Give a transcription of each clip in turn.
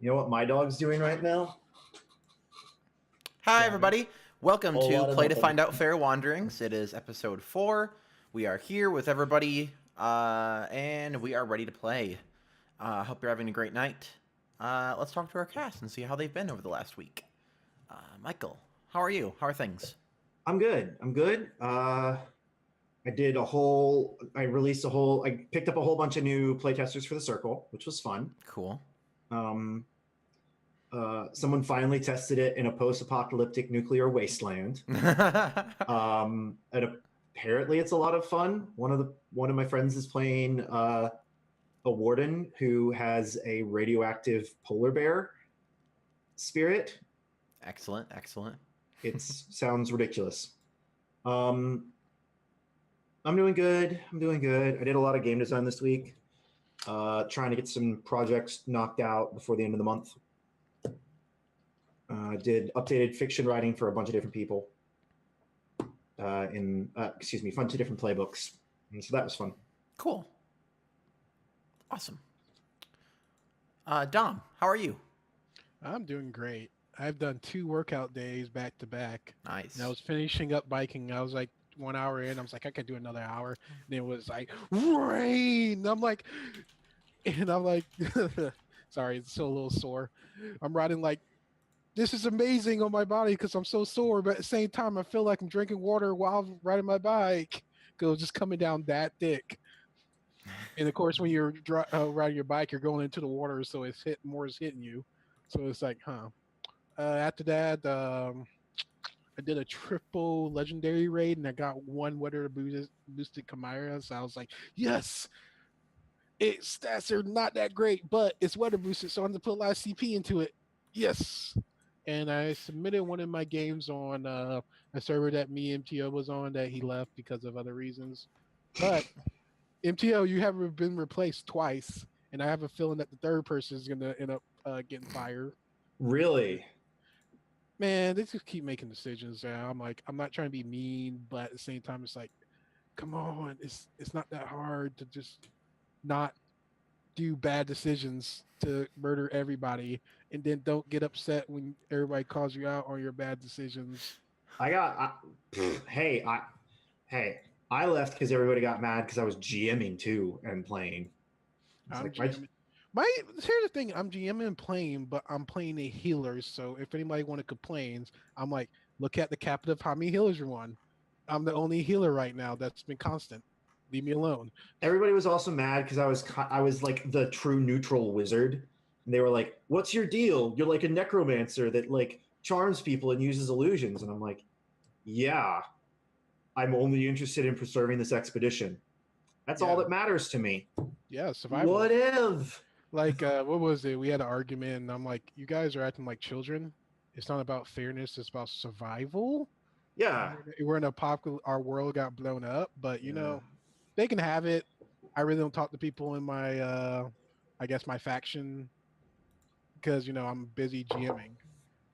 You know what my dog's doing right now? Hi, Yapping. everybody. Welcome Whole to lot of Play to nothing. Find Out Fair Wanderings. It is episode 4. We are here with everybody, and we are ready to play. Hope you're having a great night. Let's talk to our cast and see how they've been over the last week. Michael, how are you? How are things? I'm good. I'm good. I released a whole. I picked up a whole bunch of new playtesters for the circle, which was fun. Cool. Um, Someone finally tested it in a post-apocalyptic nuclear wasteland. And apparently it's a lot of fun. One of my friends is playing a warden who has a radioactive polar bear spirit. Excellent, excellent. It sounds ridiculous. Um, I'm doing good. I'm doing good. I did a lot of game design this week, trying to get some projects knocked out before the end of the month. Did updated fiction writing for a bunch of different people bunch of different playbooks. And so that was fun. Cool. Awesome. Dom, how are you? I'm doing great. I've done 2 workout days back to back. Nice. And I was finishing up biking. I was like 1 hour in. I was like, I could do another hour. And it was like rain. I'm like, sorry, it's still a little sore. I'm riding like this is amazing on my body because I'm so sore, but at the same time, I feel like I'm drinking water while I'm riding my bike because it was just coming down that thick. And of course, when you're riding your bike, you're going into the water, so more is hitting you. So it's like, huh. After that, I did a triple legendary raid and I got one weather boosted Chimera. So I was like, yes, its stats are not that great, but it's weather boosted, so I'm gonna put a lot of CP into it. Yes. And I submitted one of my games on a server that me MTO was on that he left because of other reasons. But MTO, you have been replaced twice, and I have a feeling that the third person is gonna end up getting fired. Really? Man, they just keep making decisions. And I'm like, I'm not trying to be mean, but at the same time, it's like, come on, it's not that hard to just not do bad decisions to murder everybody, and then don't get upset when everybody calls you out on your bad decisions. I got. Hey, hey, I left because everybody got mad because I was GMing too and playing. It's I'm like GMing. Here's the thing. I'm GMing and playing, but I'm playing a healer. So if anybody want to complain, I'm like, look at the captive. How many healers you won? I'm the only healer right now that's been constant. Leave me alone. everybody was also mad because I was like the true neutral wizard, and they were like, "What's your deal? You're like a necromancer that like charms people and uses illusions." And I'm like, "Yeah, I'm only interested in preserving this expedition. That's all Yeah, that matters to me. yeah, survival. What if?" Like, what was it? We had an argument, and I'm like, you guys are acting like children. It's not about fairness. It's about survival. Yeah, We're in a our world got blown up, but yeah, they can have it. I really don't talk to people in my I guess my faction because I'm busy GMing.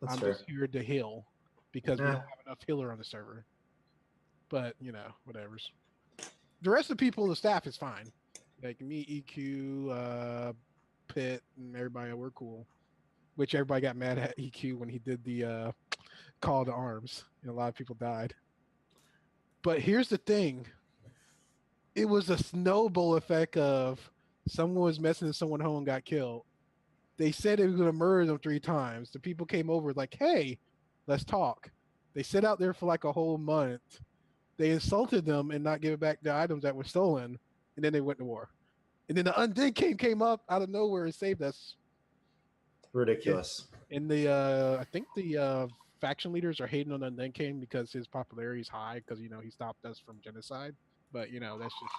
that's I'm fair. just here to heal because we Eh, don't have enough healer on the server. But whatever's. The rest of the people in the staff is fine. Like me, EQ, Pitt, and everybody, we're cool. Which everybody got mad at EQ when he did the call to arms, and a lot of people died. But here's the thing: it was a snowball effect of someone was messing someone home and got killed. They said they were going to murder them 3 times. The people came over like, "Hey, let's talk." They sat out there for like a whole month. They insulted them and not give back the items that were stolen, and then they went to war. And then the undead came up out of nowhere and saved us. And, ridiculous. and the I think the faction leaders are hating on undead king because his popularity is high because he stopped us from genocide. But that's just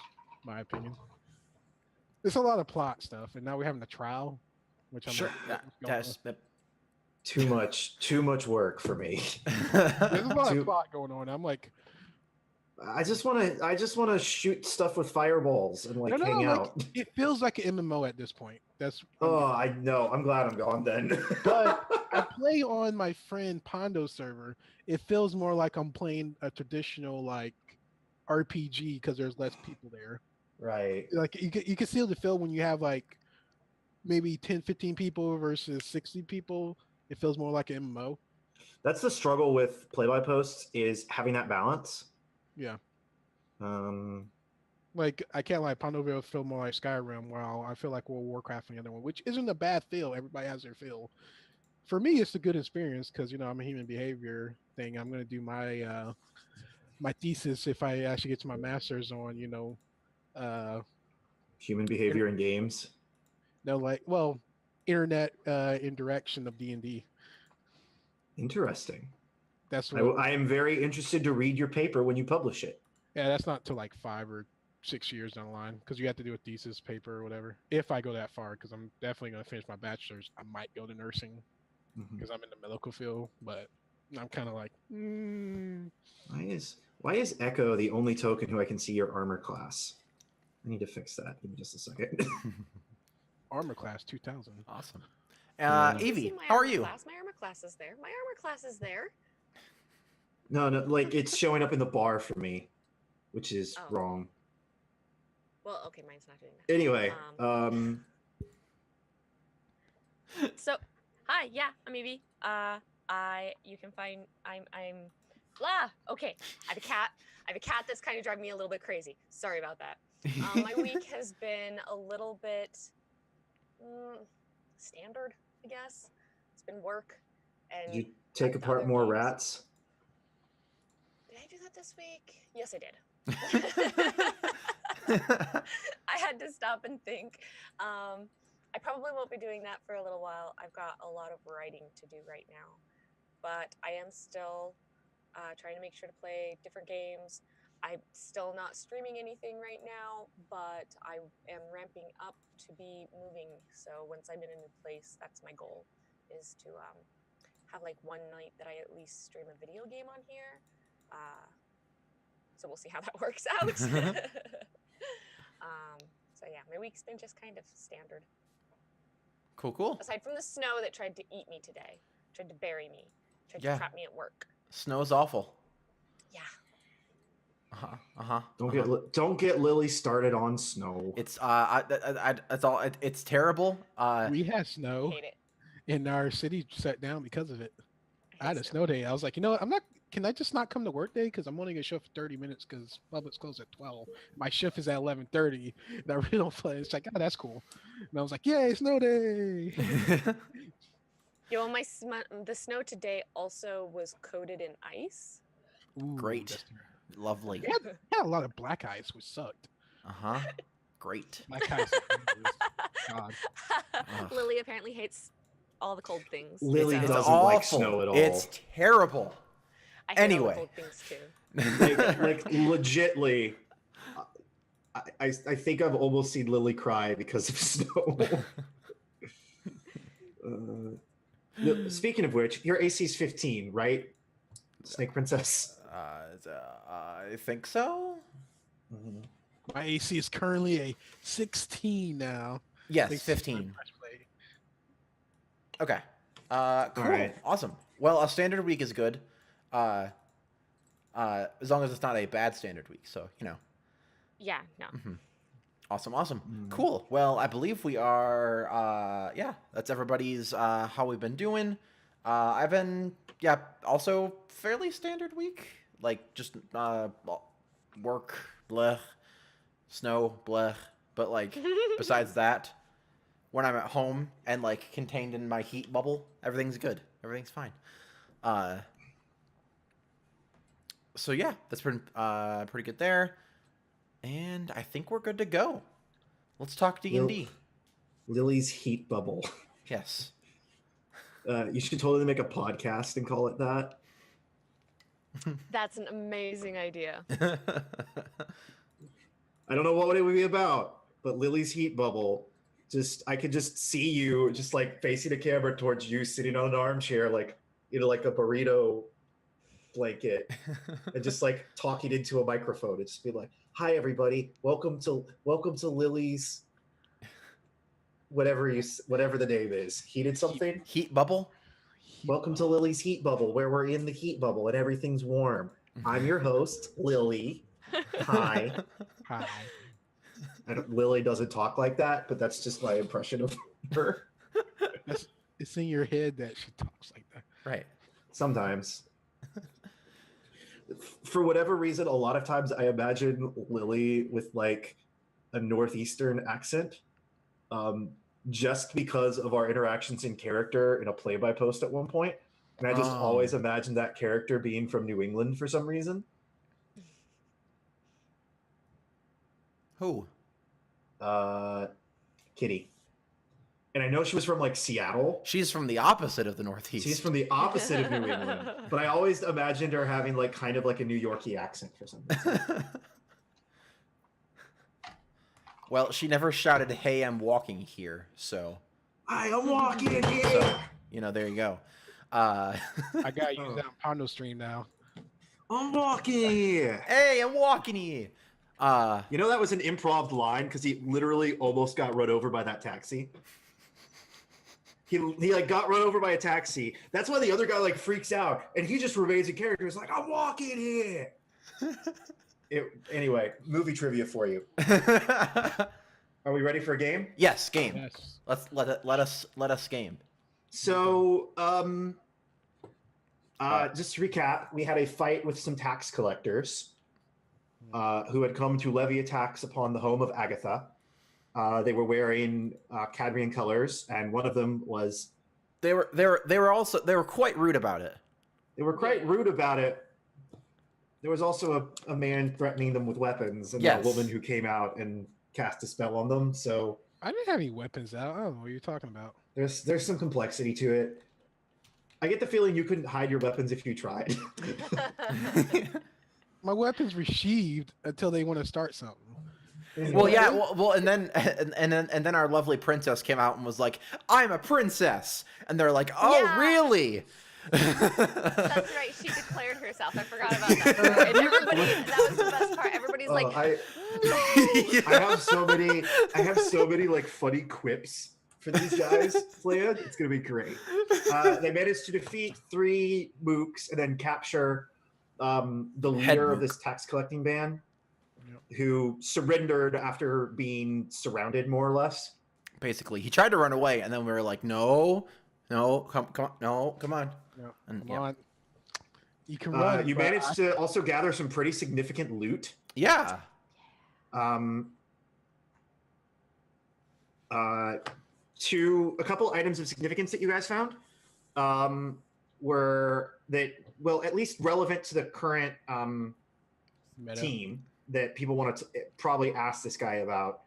my opinion. There's a lot of plot stuff, and now we're having a trial, which I'm Sure. like, what's going on? Too much work for me. There's a lot of Too. plot going on. I'm like, I just want to shoot stuff with fireballs and no, like no, hang no. Like out. it feels like an MMO at this point. That's Oh, I know. I'm glad I'm gone then. but I play on my friend Pondo server. It feels more like I'm playing a traditional like RPG because there's less people there. Right. Like you can feel the feel when you have like maybe 10, 15 people versus 60 people, it feels more like an MMO. That's the struggle with play-by-posts is having that balance. Yeah. Um, Like I can't lie, Pandoville feel more like Skyrim, while I feel like World of Warcraft and the other one, which isn't a bad feel. Everybody has their feel. For me, it's a good experience because I'm a human behavior thing. I'm gonna do my thesis if I actually get to my master's on uh human inter- behavior in games. no like well internet indirection of D&D. Interesting. That's I, what I am very interested to read your paper when you publish it. yeah, that's not till like 5 or 6 years down the line because you have to do a thesis paper or whatever. If I go that far, because I'm definitely gonna finish my bachelor's, I might go to nursing Mhm. because I'm in the medical field, but I'm kind of like, Why is Echo the only token who I can see your armor class? I need to fix that. Give me just a second. armor class 2000. Awesome. Yeah. You see Evie, my how are armor you? Class? My armor class is there. My armor class is there. No, like it's showing up in the bar for me, which is Oh. wrong. Well, okay, mine's not doing that. Anyway, So, hi, yeah, I'm Evie. You can find, I'm, blah. Okay, I have a cat. I have a cat that's kind of driving me a little bit crazy. Sorry about that. My week has been a little bit standard, I guess. It's been work and. did you take other apart more games. rats? Did I do that this week? Yes, I did. I had to stop and think. I probably won't be doing that for a little while. I've got a lot of writing to do right now, but I am still trying to make sure to play different games. I'm still not streaming anything right now, but I am ramping up to be moving. So once I'm in a new place, that's my goal, is to have like one night that I at least stream a video game on here. So we'll see how that works out. So yeah, my week's been just kind of standard. Cool. Aside from the snow that tried to eat me today, tried to bury me, tried Yeah. to trap me at work. Snow's awful. Yeah. Don't get Lily started on snow. It's that's all. It's terrible. We had snow, Hate it. and our city shut down because of it. I had a hate snow day. I was like, you know what? Can I just not come to work day? Because I'm only gonna show up for 30 minutes because Publix closed at 12. My shift is at 11:30, and I really don't play. It's like, oh, that's cool. And I was like, yay, snow day! Yo, the snow today also was coated in ice. Ooh, Great. that's- Lovely. We had a lot of black ice, which sucked. Great. Black ice. God. Ugh. Lily apparently hates all the cold things. Lily It's doesn't awful. like snow at all. It's terrible. I hate all Anyway. the cold things too. like legitly, I think I've almost seen Lily cry because of snow. No, speaking of which, your AC's 15, right? Snake Princess. I think so. Mhm. My AC is currently a 16 now. Yes, Thanks for 15. press play. Okay. Cool. right. Awesome. Well, a standard week is good. As long as it's not a bad standard week. So, Yeah, no. Awesome. Cool. Well, I believe we are, that's everybody's, how we've been doing. I've been, also fairly standard week. Like, just, work, blech, snow, blech. But, like, besides that, when I'm at home and, like, contained in my heat bubble, everything's good. Everything's fine. So, yeah, that's been, pretty good there. And I think we're good to go. Let's talk D&D. Lily's heat bubble. Yes. You should totally make a podcast and call it that. That's an amazing idea. I don't know what it would be about, but Lily's heat bubble. I could just see you just like facing the camera towards you, sitting on an armchair, like like a burrito blanket, and just like talking into a microphone. It'd just be like, "Hi, everybody. Welcome to Lily's whatever the name is. Heated something. Heat bubble? Welcome to Lily's heat bubble, where we're in the heat bubble and everything's warm. I'm your host, Lily. Hi." Hi. Lily doesn't talk like that, but that's just my impression of her. It's in your head that she talks like that. Right. Sometimes. For whatever reason, a lot of times I imagine Lily with like a northeastern accent, just because of our interactions in character in a play-by-post at one point, and I just always imagined that character being from New England for some reason. Who? Kitty. And I know she was from like Seattle. She's from the opposite of the Northeast. She's from the opposite of New England. But I always imagined her having like kind of like a New Yorkie accent for some reason. Well, she never shouted, "Hey, I'm walking here," so. I am walking here. So, there you go. I gotta use that on Pondo Stream now. I'm walking here. Hey, I'm walking here. That was an improv line because he literally almost got run over by that taxi. He like got run over by a taxi. That's why the other guy like freaks out, and he just remains in character. He's like, "I'm walking here." Anyway, movie trivia for you. Are we ready for a game? Yes, game. Yes. Let us game. So, just to recap, we had a fight with some tax collectors who had come to levy a tax upon the home of Agatha. They were wearing Cadmian colors, and one of them was. They were quite rude about it. They were quite rude about it. There was also a man threatening them with weapons, and a woman who came out and cast a spell on them. So I didn't have any weapons out. I don't know what you're talking about. There's some complexity to it. I get the feeling you couldn't hide your weapons if you tried. My weapons were sheathed until they want to start something. Well, yeah, well, and then our lovely princess came out and was like, "I'm a princess," and they're like, "Oh, Yeah. Really?" That's right. She declared herself. I forgot about that. And that was the best part. Everybody's like, I have so many like funny quips for these guys planned. It's gonna be great. They managed to defeat 3 mooks and then capture the leader of this tax collecting band, who surrendered after being surrounded, more or less. Basically, he tried to run away, and then we were like, "No, come on, no, come on." No, And, come on. You can run. You managed to also gather some pretty significant loot. Yeah. A couple items of significance that you guys found were that, well, at least relevant to the current team that people want to probably ask this guy about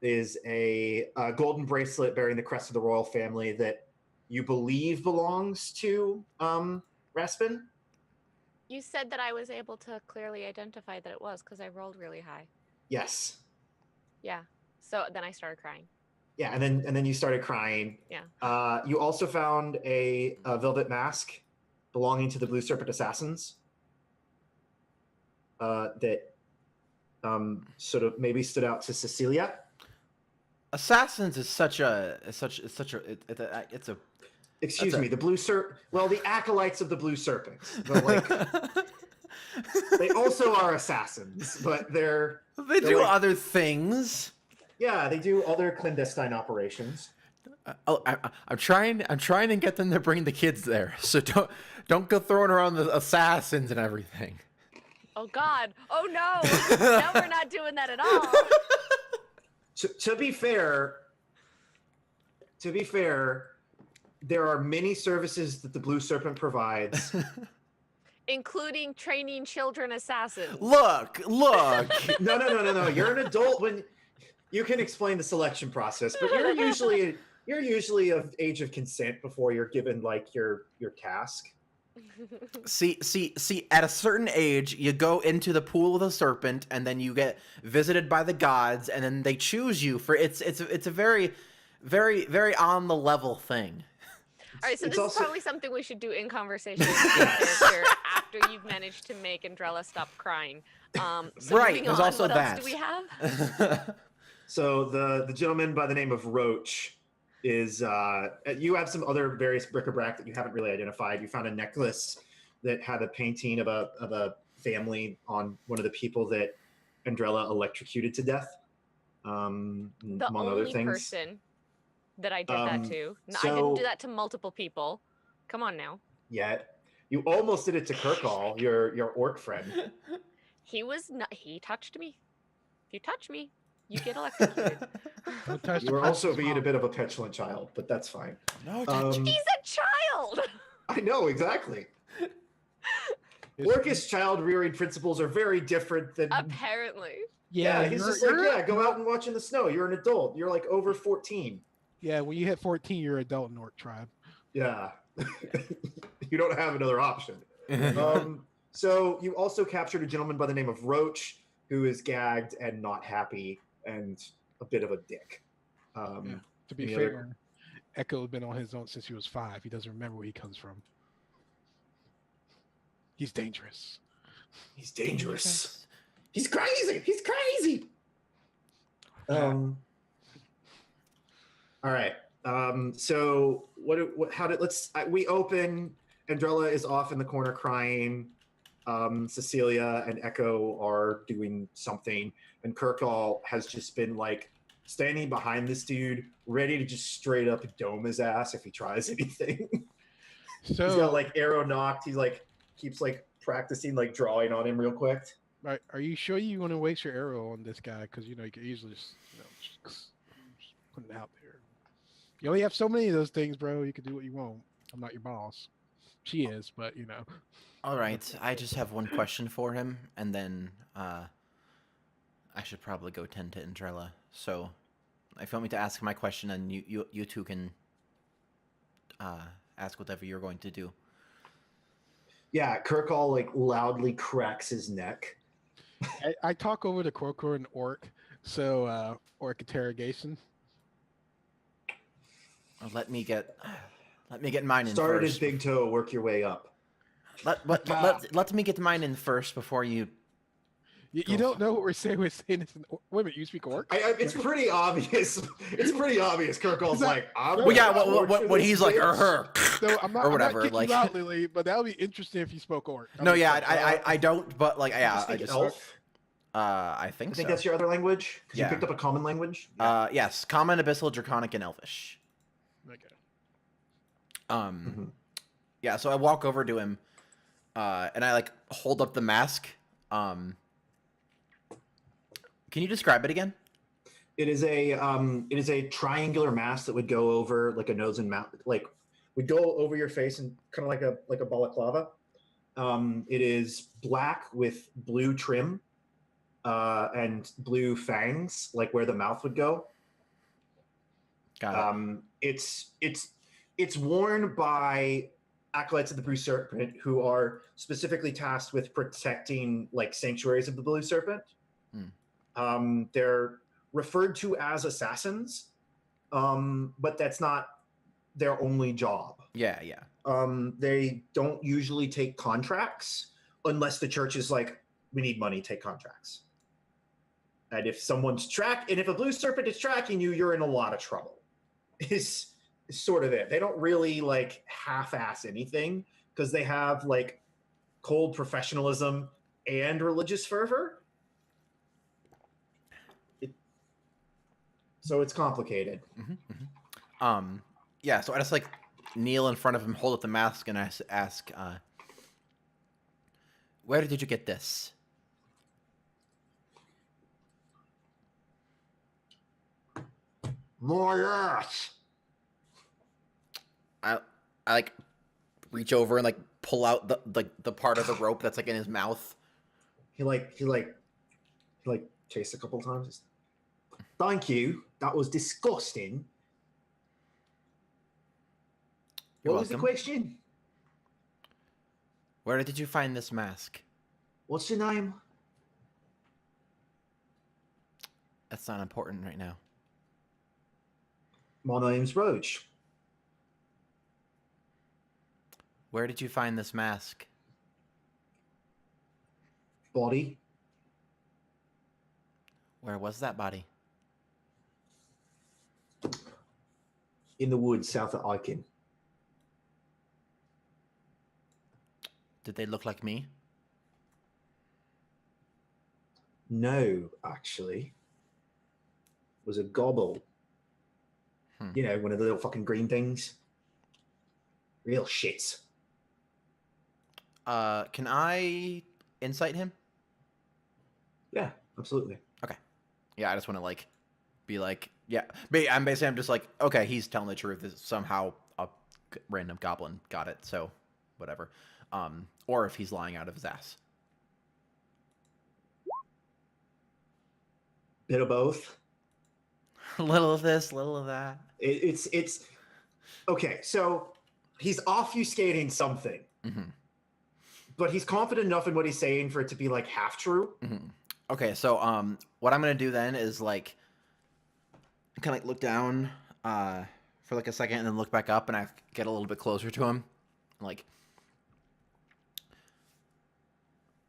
is a golden bracelet bearing the crest of the royal family that you believe belongs to Raspin. you said that I was able to clearly identify that it was because I rolled really high. Yes. Yeah. So then I started crying. Yeah, and then you started crying. Yeah. You also found a velvet mask belonging to the Blue Serpent Assassins that sort of maybe stood out to Cecilia. Assassins is it's a Excuse me, the Blue Serpent. Well, the acolytes of the Blue Serpent. But like, they also are assassins, but they're do like, other things. Yeah, they do other clandestine operations. I'm trying to get them to bring the kids there. So don't go throwing around the assassins and everything. Oh God! Oh no! Now we're not doing that at all. To be fair, there are many services that the Blue Serpent provides, Including training children assassins. Look. No. You're an adult when you can explain the selection process, but you're usually of age of consent before you're given like your task. See, at a certain age, you go into the pool of the serpent, and then you get visited by the gods, and then they choose you for it's a very, very, very on the level thing. All right, so It's this also- is probably something we should do in conversation with your character after you've managed to make Andrella stop crying. So Right, moving there's on, also what that. else do we have? So the gentleman by the name of Roach is you have some other various bric-a-brac that you haven't really identified. You found a necklace that had a painting of a family on one of the people that Andrella electrocuted to death. The among only other things. person that I did that to. I didn't do that to multiple people. Come on now. Yet. You almost did it to Kirkall, your orc friend. He touched me. If you touch me, you get electrocuted. Don't touch You the were also person's being a mom. bit of a petulant child, but that's fine. No touch. He's a child. I know, exactly. Orcish child rearing principles are very different than. Apparently. Yeah, he's just like, yeah, go out and watch in the snow. You're an adult. You're like over 14. Yeah, when you hit 14, you're an adult in Orc tribe. Yeah. You don't have another option. So you also captured a gentleman by the name of Roach, who is gagged and not happy and a bit of a dick. Yeah. To be any fair, other- Echo has been on his own since he was 5. He doesn't remember where he comes from. He's dangerous. He's dangerous. He's crazy. He's crazy. All right. So we open. Andrella is off in the corner crying. Cecilia and Echo are doing something, and Kirkall has just been like standing behind this dude, ready to just straight up dome his ass if he tries anything. So He's got like arrow knocked. He's like keeps like practicing like drawing on him real quick. are you sure you want to waste your arrow on this guy? Because you could easily just put it out there. You only have so many of those things, bro. You can do what you want. I'm not your boss. She is, but All right, I just have one question for him, and then I should probably go tend to Andrella. So, if you want me to ask my question, and you two can ask whatever you're going to do. Yeah, Kirkall like loudly cracks his neck. I talk over to Krokor and Orc, so Orc interrogation. Let me get mine in Start at first. his big toe, work your way up. Let me get mine in first before you. You don't know what we're saying. We're saying this. Wait a minute, you speak Orc? It's pretty obvious. It's pretty obvious. Kirkall's like, I'm Well, yeah. torture When this he's like, bitch. her, So I'm not, or whatever. I'm not kicking Like, you out, Lily, but that would be interesting if you spoke Orc. no, yeah, I don't. But like, You yeah, speak I just. Elf? I I think think so. that's your other language because Yeah. you picked up a common language. Yes, Common, Abyssal, Draconic, and Elvish. Okay. Mhm. Yeah. So I walk over to him, and I like hold up the mask. Can you describe it again? It is a triangular mask that would go over like a nose and mouth, like would go over your face and kind of like a balaclava. It is black with blue trim and blue fangs, like where the mouth would go. Got it. It's worn by acolytes of the Blue Serpent who are specifically tasked with protecting like sanctuaries of the Blue Serpent. They're referred to as assassins, but that's not their only job. Yeah. They don't usually take contracts unless the church is like, we need money, take contracts. And if if a Blue Serpent is tracking you, you're in a lot of trouble. Is sort of it. They don't really like half-ass anything because they have like cold professionalism and religious fervor. So it's complicated. Yeah. So I just like kneel in front of him, hold up the mask, and I ask, "Where did you get this?" My ass. I like reach over and like pull out the part of the rope that's like in his mouth. He chased a couple times. Thank you. That was disgusting. You're What was the welcome. question? Where did you find this mask? What's your name? That's not important right now. My name's Roach. Where did you find this mask? Body. Where was that body? In the woods south of Aiken. Did they look like me? No, actually. It was a gobble. You know, one of the little fucking green things. Real shits. Can I insight him? Yeah, absolutely. Okay. Yeah, I just want to like be like, yeah. I'm just like, okay, he's telling the truth. This somehow a random goblin got it, so whatever. Or if he's lying out of his ass. Bit of both. A little of this, little of that. It's okay. So he's obfuscating something, but he's confident enough in what he's saying for it to be like half true. Okay, so what I'm gonna do then is like kind of like look down for like a second and then look back up and I get a little bit closer to him, like,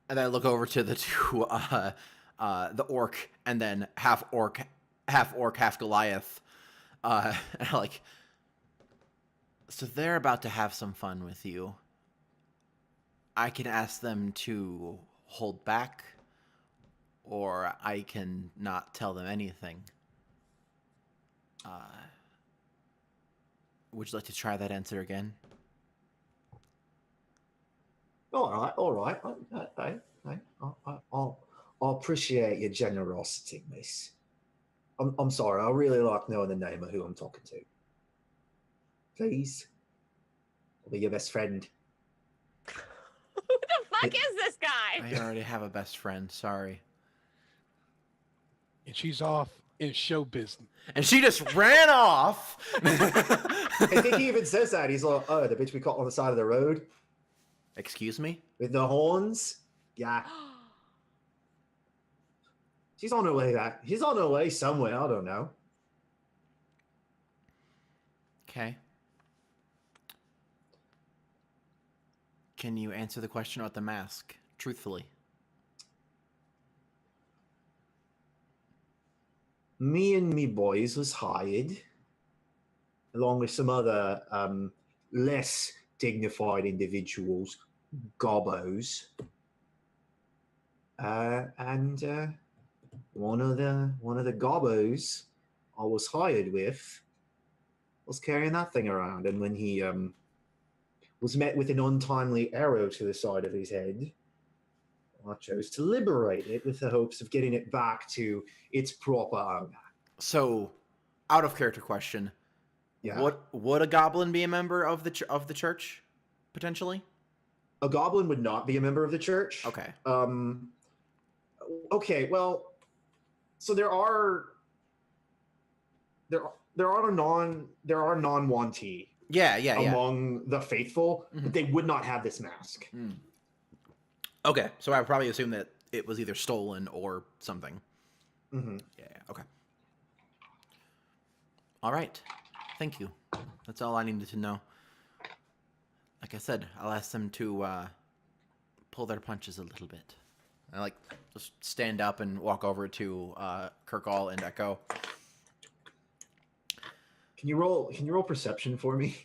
and then I look over to the two the orc and then half orc, half Goliath, and I'm like, so they're about to have some fun with you. I can ask them to hold back, or I can not tell them anything. Would you like to try that answer again? All right. I'll appreciate your generosity, miss. I'm sorry. I really like knowing the name of who I'm talking to. Please, I'll be your best friend. Who the fuck is this guy? I already have a best friend. Sorry. And she's off in show business. And she just ran off. I think he even says that. He's like, "Oh, the bitch we caught on the side of the road Excuse me? with the horns." Yeah, she's on her way back. She's on her way somewhere. I don't know. Okay. Can you answer the question about the mask truthfully? Me and me boys was hired, along with some other less dignified individuals, gobbos, and one of the gobbos I was hired with was carrying that thing around, and when he was met with an untimely arrow to the side of his head, I chose to liberate it with the hopes of getting it back to its proper owner. So, out of character question. Yeah. Would a goblin be a member of the church potentially? A goblin would not be a member of the church. Okay. Okay. Well, so there are non-wantee. Yeah. Among the faithful, but they would not have this mask. Okay, so I would probably assume that it was either stolen or something. Yeah. Okay. All right. Thank you. That's all I needed to know. Like I said, I'll ask them to pull their punches a little bit. I like just stand up and walk over to Kirkall and Echo. Can you roll perception for me?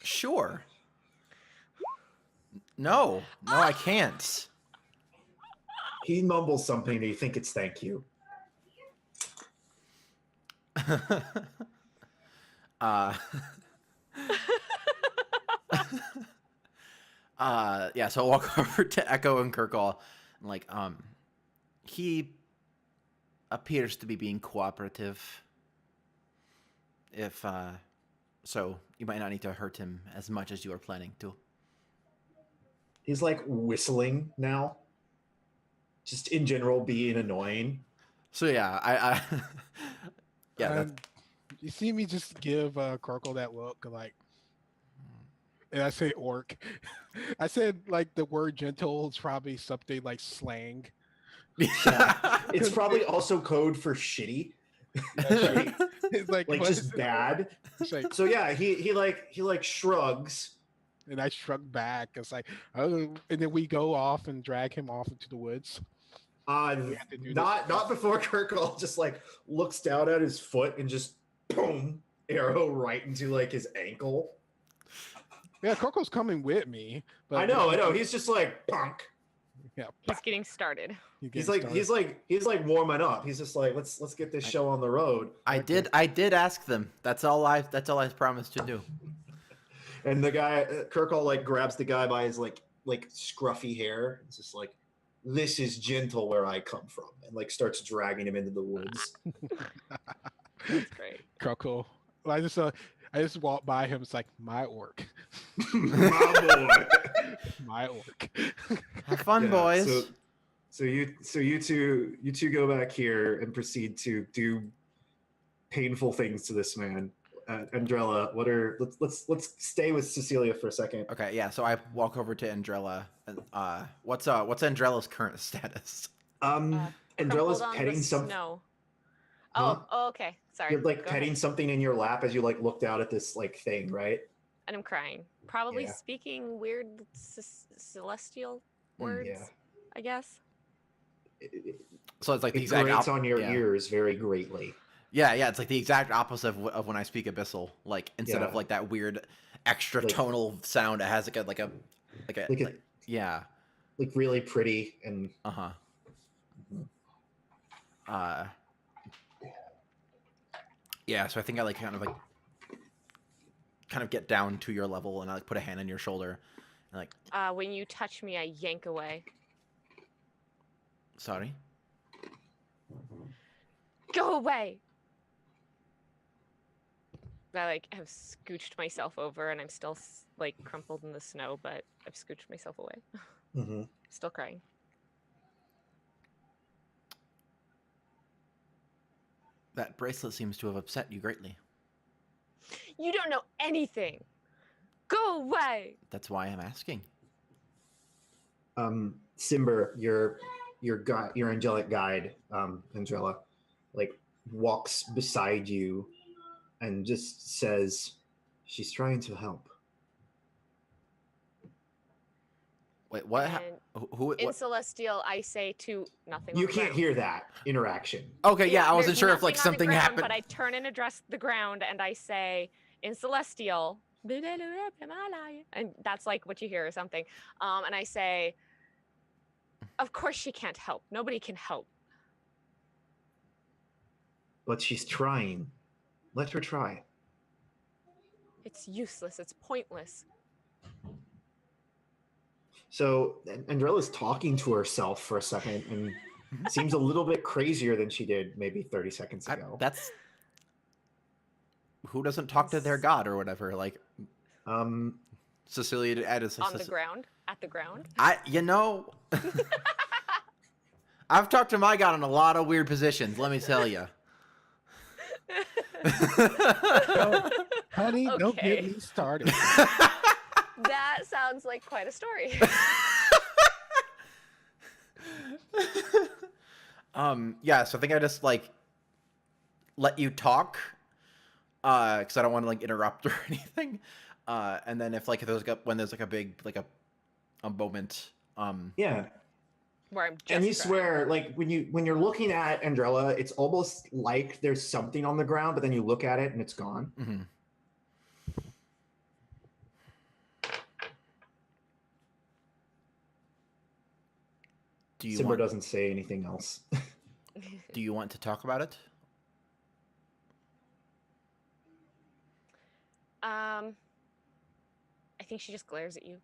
Sure. No, I can't. He mumbles something and you think it's thank you. Yeah, so I'll walk over to Echo and Kirkall and like, he appears to be being cooperative. If, so you might not need to hurt him as much as you are planning to. He's like whistling now. Just in general being annoying. So yeah, I yeah. You see me just give Kirkle that look, like, and I say orc. I said like the word gentle is probably something like slang. Yeah. It's probably also code for shitty. Shitty. It's like just bad. Like, so yeah, he shrugs. And I shrug back. It's like, oh, and then we go off and drag him off into the woods. Not before Kirkall just like looks down at his foot and just boom, arrow right into like his ankle. Yeah, Kirkall's coming with me. But I know. He's just like punk. Yeah. He's getting started. He's like warming up. He's just like, let's get this show on the road. I did ask them. That's all I promised to do. And the guy, Kirkall, like grabs the guy by his like scruffy hair. It's just like, this is gentle where I come from, and like starts dragging him into the woods. That's great. Cool. I just walked by him. It's like my orc. My boy. My orc. Have fun, boys. So you two go back here and proceed to do painful things to this man. Andrella, let's stay with Cecilia for a second. Okay, yeah. So I walk over to Andrella. And, what's Andrella's current status? Andrella's petting something. No. Huh? Oh, okay. Sorry. You're like Go petting ahead. something in your lap as you like looked out at this like thing, right? And I'm crying. Probably Yeah. speaking weird celestial words, Yeah. I guess. So it's like the It exact grates on your yeah. ears very greatly. Yeah, it's like the exact opposite of when I speak Abyssal. Like instead Yeah. of like that weird extra Like- tonal sound, it has like a yeah. Like really pretty and Yeah, so I think I like kind of get down to your level and I like put a hand on your shoulder and like When you touch me, I yank away. sorry. Go away. I like have scooched myself over, and I'm still like crumpled in the snow, but I've scooched myself away. mm-hmm. Still crying. That bracelet seems to have upset you greatly. You don't know anything. Go away. That's why I'm asking. Simber, your angelic guide, Andrella, like walks beside you and just says, "She's trying to help." Wait, what? And Who? in What? Celestial, I say to nothing. You on the can't ground. hear that interaction. Okay, yeah, I wasn't there's sure if like nothing on the something ground, happened. But I turn and address the ground, and I say in Celestial, and that's like what you hear or something. And I say, "Of course she can't help. Nobody can help." But she's trying. Let her try. It's useless. It's pointless. So Andrella's talking to herself for a second and seems a little bit crazier than she did maybe 30 seconds ago. That's who doesn't talk to their god or whatever. Like Cecilia added On the ground, at the ground. I've talked to my god in a lot of weird positions. Let me tell you. Honey, don't Okay. get me started. That sounds like quite a story. Yeah, so I think I just like let you talk because I don't want to like interrupt or anything. And then if like when there's like a big like a moment Yeah. Where I'm just And you crying. swear, like when you're looking at Andrella, it's almost like there's something on the ground, but then you look at it and it's gone. mm-hmm. Simber doesn't say anything else. Do you want to talk about it? I think she just glares at you.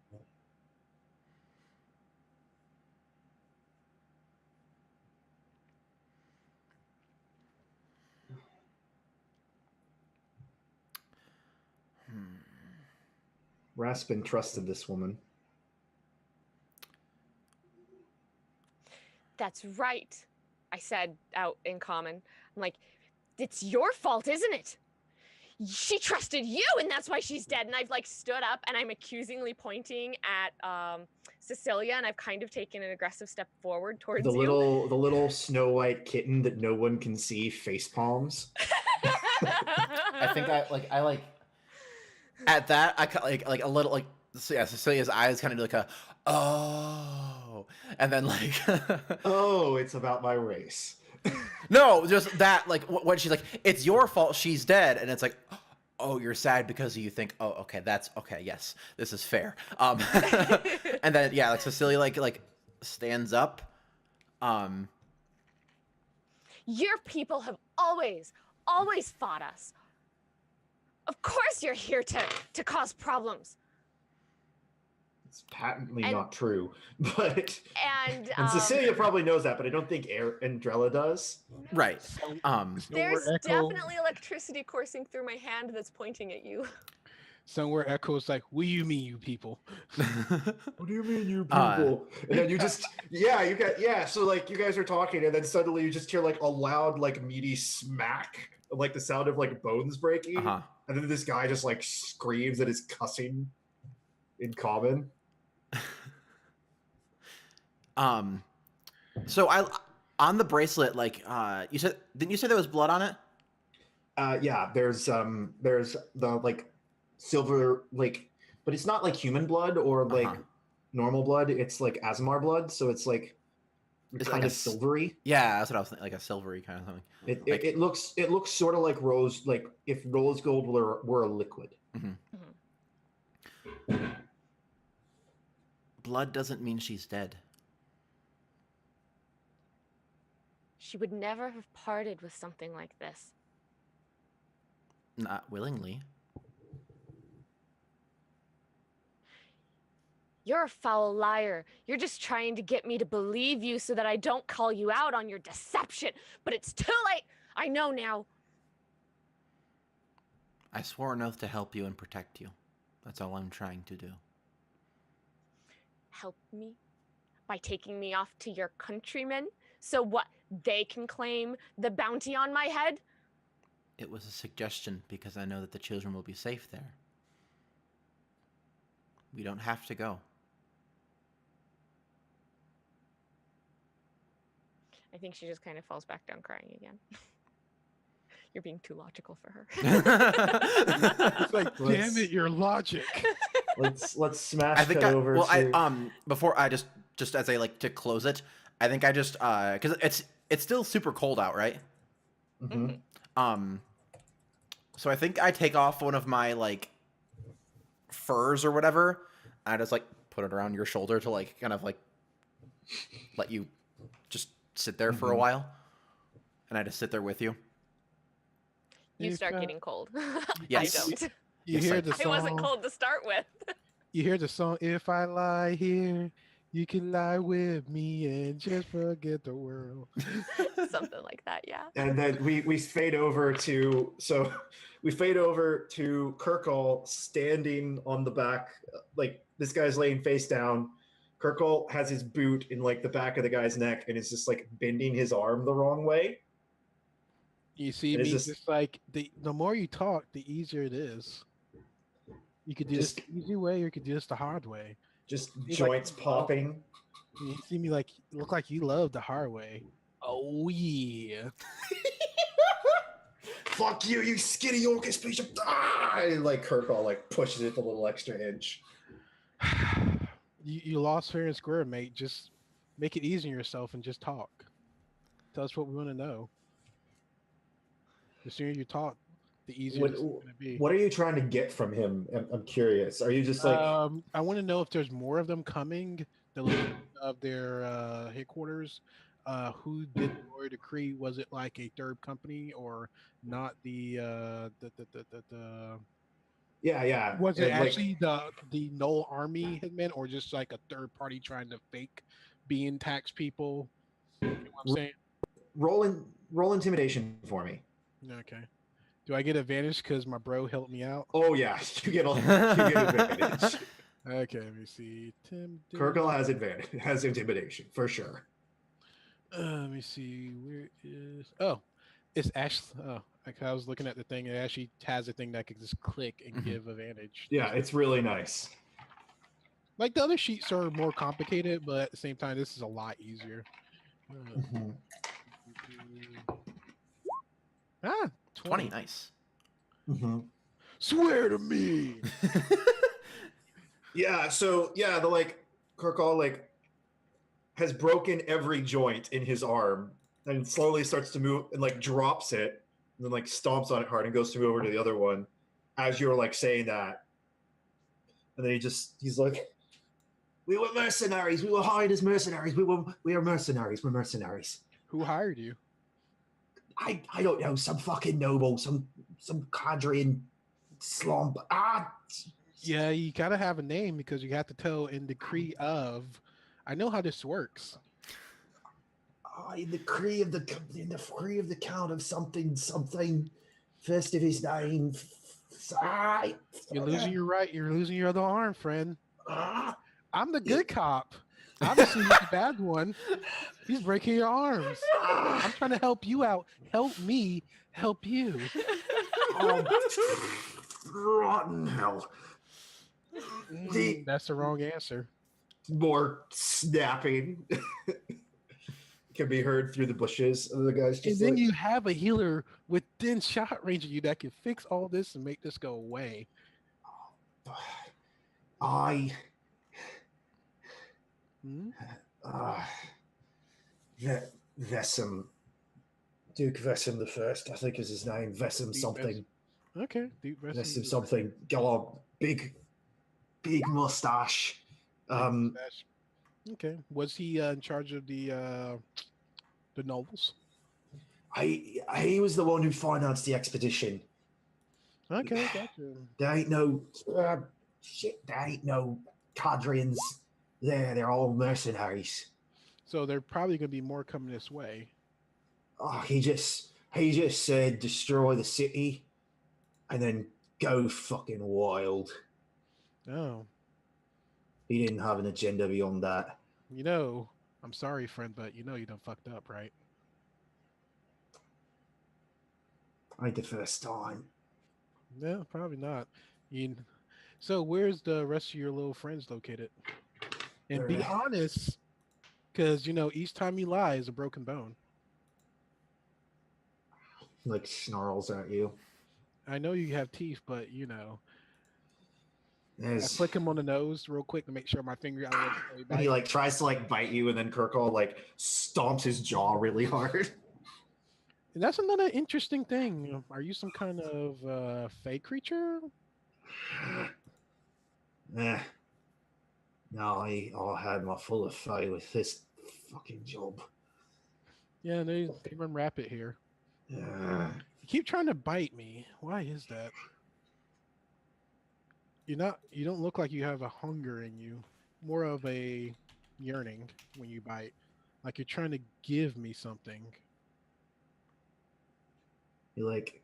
Raspin trusted this woman. That's right, I said out in common. I'm like, it's your fault, isn't it? She trusted you, and that's why she's dead. And I've like stood up, and I'm accusingly pointing at Cecilia, and I've kind of taken an aggressive step forward towards The you. little Snow White kitten that no one can see face palms. I think I like at that I like a little like so yeah, Cecilia's eyes kind of do like a oh, and then like Oh, it's about my race. no, just that like when she's like it's your fault she's dead, and it's like oh you're sad because you think oh okay that's okay yes this is fair and then yeah like Cecilia like stands up. Your people have always fought us. Of course you're here to cause problems. It's patently And- not true, but And Cecilia probably knows that, but I don't think Andrella does. Right. there's Echo, definitely electricity coursing through my hand that's pointing at you. somewhere Echo's like, "What do you mean, you people?" What do you mean, you people? And then you just, so like you guys are talking, and then suddenly you just hear like a loud, like meaty smack, like the sound of like bones breaking. Uh-huh. And then this guy just like screams and is cussing in common. So on the bracelet, like didn't you say there was blood on it? Yeah, there's the like silver, like, but it's not like human blood or like Uh-huh. normal blood. It's like Asmar blood, so it's like It's kind like of silvery. Yeah, that's what I was thinking, like a silvery kind of something. It looks sort of like rose, like if rose gold were a liquid. Blood doesn't mean she's dead. She would never have parted with something like this. Not willingly. You're a foul liar. You're just trying to get me to believe you so that I don't call you out on your deception. But it's too late. I know now. I swore an oath to help you and protect you. That's all I'm trying to do. Help me? By taking me off to your countrymen? So what, they can claim the bounty on my head? It was a suggestion because I know that the children will be safe there. We don't have to go. I think she just kind of falls back down crying again. You're being too logical for her. It's like, damn it, your logic. Let's smash I think that over. before I just as I like to close it, I think I just because it's still super cold out, right? Mm-hmm. So I think I take off one of my like furs or whatever. I just like put it around your shoulder to like kind of like let you just sit there for a while, and I just sit there with you. You start getting cold. Yes. I don't. You hear the I song. wasn't cold to start with. You hear the song. If I lie here, you can lie with me and just forget the world. Something like that, yeah. And then we fade over to Kirkall standing on the back, like this guy's laying face down. Kirkall has his boot in like the back of the guy's neck and is just like bending his arm the wrong way. You see And me it's just like the more you talk, the easier it is. You could do this the easy way, or you could do this the hard way. Just He's joints like, popping. You see me like look like you love the hard way. Oh yeah. Fuck you, you skinny Orcus piece of and like Kirkall like pushes it a little extra inch. You lost fair and square, mate. Just make it easy on yourself and just talk. Tell us what we want to know. The sooner you talk, the easier it's going to be. What are you trying to get from him? I'm curious. Are you just like I want to know if there's more of them coming. The location of their headquarters. Who did the royal decree? Was it like a third company or not? The yeah. Was it And, like, actually the Null Army hitmen, or just like a third party trying to fake being tax people? You know what I'm saying? roll intimidation for me. Okay. Do I get advantage because my bro helped me out? Oh yeah, you get advantage. Okay, let me see. Kirkall has intimidation for sure. Let me see. Where is? Oh, it's actually. Oh, I was looking at the thing. It actually has a thing that can just click and give advantage. Yeah, it's really nice. Like the other sheets are more complicated, but at the same time, this is a lot easier. 20, nice. Swear to me. Yeah, so the like Kirkall like has broken every joint in his arm and slowly starts to move and like drops it and then like stomps on it hard and goes to move over to the other one as you're like saying that. And then he's like, We were mercenaries. We were hired as mercenaries. We are mercenaries. We're mercenaries. Who hired you? I don't know. Some fucking noble. Some Cadrian slump. Yeah, you gotta have a name because you have to tell in decree of. I know how this works. In the decree of the count of something. First of his name. You're losing your right. You're losing your other arm, friend. Ah, I'm the good cop. Obviously, he's the bad one. He's breaking your arms. I'm trying to help you out. Help me help you. Rotten hell. That's the wrong answer. More snapping can be heard through the bushes. And the guy's And just then like, you have a healer within shot range of you that can fix all this and make this go away. I. Hmm? Vesem. Duke Vesem the First, I think is his name. Vesem something. Okay, deep breath. Vesem something. Go on. Big mustache. Okay, was he in charge of the nobles? He was the one who financed the expedition. Okay, gotcha. There ain't no shit. There ain't no cadrians there. They're all mercenaries. So there probably gonna be more coming this way. Oh, he just said destroy the city, and then go fucking wild. Oh, He didn't have an agenda beyond that. I'm sorry, friend, but you done fucked up, right? Ain't the first time. No, probably not. So where's the rest of your little friends located? And be honest, because each time you lie is a broken bone. Like snarls at you. I know you have teeth, but I There's, flick him on the nose real quick to make sure my finger out of and he like tries to like bite you, and then Kirkall like stomps his jaw really hard. And that's another interesting thing. Are you some kind of fey creature? No, I had my full of fight with this fucking job. Yeah, they run rapid here. Uh, You keep trying to bite me. Why is that? You don't look like you have a hunger in you. More of a yearning when you bite. Like you're trying to give me something. he like